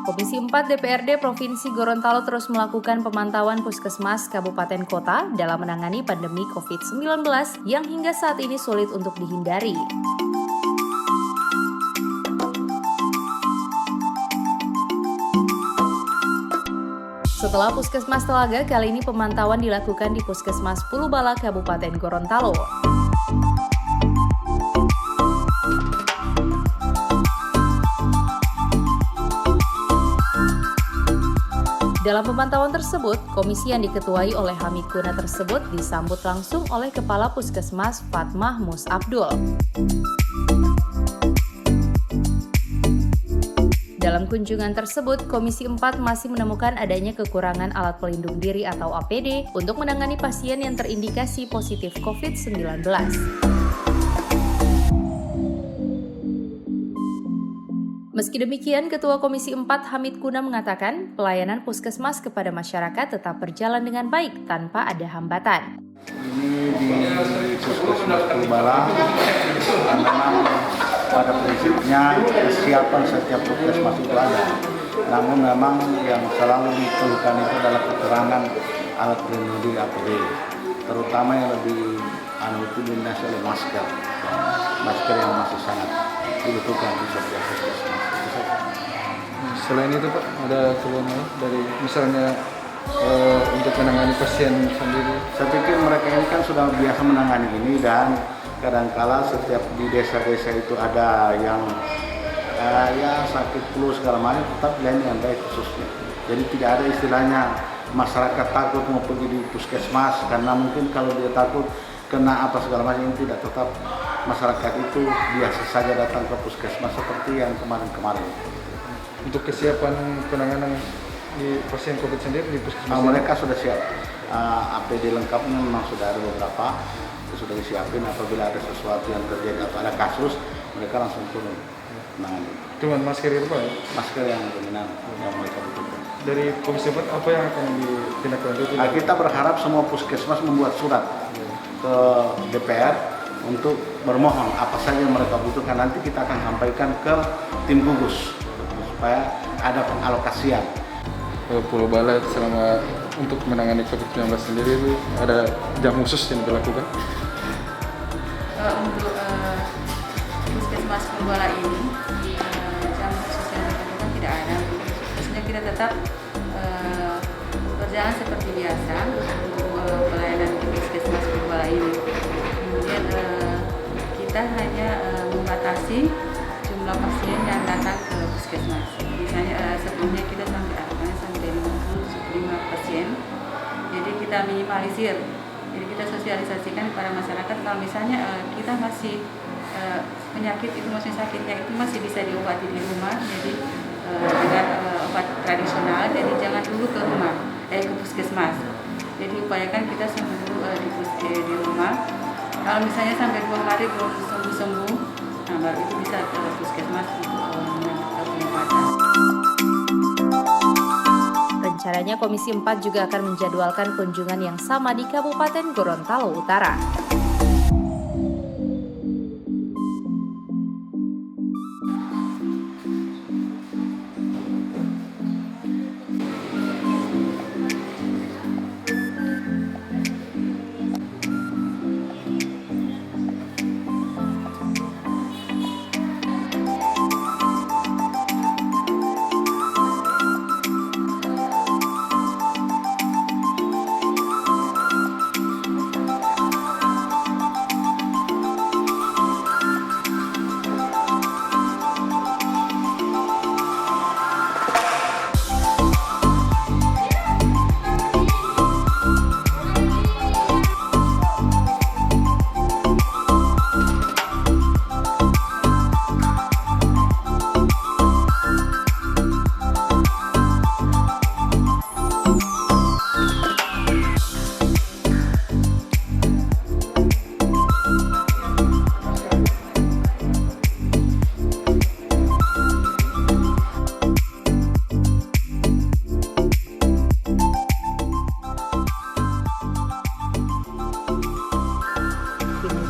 Komisi 4 DPRD Provinsi Gorontalo terus melakukan pemantauan puskesmas kabupaten kota dalam menangani pandemi COVID-19 yang hingga saat ini sulit untuk dihindari. Setelah Puskesmas Telaga, kali ini pemantauan dilakukan di Puskesmas Pulubala Kabupaten Gorontalo. Dalam pemantauan tersebut, komisi yang diketuai oleh Hamid Kuna tersebut disambut langsung oleh Kepala Puskesmas Fatmah Mus Abdul. Dalam kunjungan tersebut, Komisi 4 masih menemukan adanya kekurangan alat pelindung diri atau APD untuk menangani pasien yang terindikasi positif COVID-19. Meski demikian, Ketua Komisi 4 Hamid Kuna mengatakan pelayanan puskesmas kepada masyarakat tetap berjalan dengan baik tanpa ada hambatan. Ini di Puskesmas Pulubala, memang pada prinsipnya kesiapan setiap puskesmas itu ada. Namun memang yang selalu dikeluhkan itu adalah kekurangan alat pelindung diri APD, terutama yang lebih itu diminati oleh masker yang masih sangat dibutuhkan di setiap puskesmas. Selain itu Pak, ada keluhan dari misalnya untuk menangani pasien sendiri? Saya pikir mereka ini kan sudah biasa menangani ini, dan kadangkala setiap di desa-desa itu ada yang ya sakit flu segala macam, tetap dilayani dengan baik khususnya. Jadi tidak ada istilahnya masyarakat takut mau pergi di puskesmas karena mungkin kalau dia takut kena apa segala macam, ini tidak. Tetap masyarakat itu biasa saja datang ke puskesmas seperti yang kemarin-kemarin. Untuk kesiapan penanganan di pasien COVID sendiri di puskesmas? Mereka sudah siap. APD lengkapnya memang sudah ada beberapa, sudah disiapin. Apabila ada sesuatu yang terjadi atau ada kasus, mereka langsung turun menangani. Cuman masker itu Pak? Masker yang dominan yang mereka butuhkan. Dari Komisi 4 apa yang akan ditindaklanjuti? Kita berharap semua puskesmas membuat surat ke DPR untuk bermohon apa saja yang mereka butuhkan. Nanti kita akan sampaikan ke tim gugus supaya ada pengalokasian. Pulubala selama untuk menangani COVID-19 sendiri itu ada jam khusus yang dilakukan? Untuk Puskesmas Pulubala ini jam khusus yang dilakukan tidak ada. Khususnya kita tetap berjalan seperti biasa untuk pelayanan di Puskesmas Pulubala ini. Kemudian kita hanya membatasi jumlah pasien yang datang ke puskesmas. Misalnya sebelumnya kita sampai 55 pasien. Jadi kita minimalisir. Jadi kita sosialisasikan kepada masyarakat kalau misalnya kita masih penyakit itu, maksudnya sakitnya itu masih bisa diobati di rumah. Jadi dengan obat tradisional, jadi jangan dulu ke rumah, ke puskesmas. Jadi upayakan kita sembuh dulu di rumah. Kalau misalnya sampai 2 hari belum sembuh, nah baru itu bisa ke puskesmas untuk mendapatkan pengobatan. Rencananya Komisi 4 juga akan menjadwalkan kunjungan yang sama di Kabupaten Gorontalo Utara.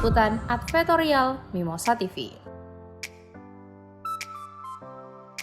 Liputan Advertorial Mimosa TV.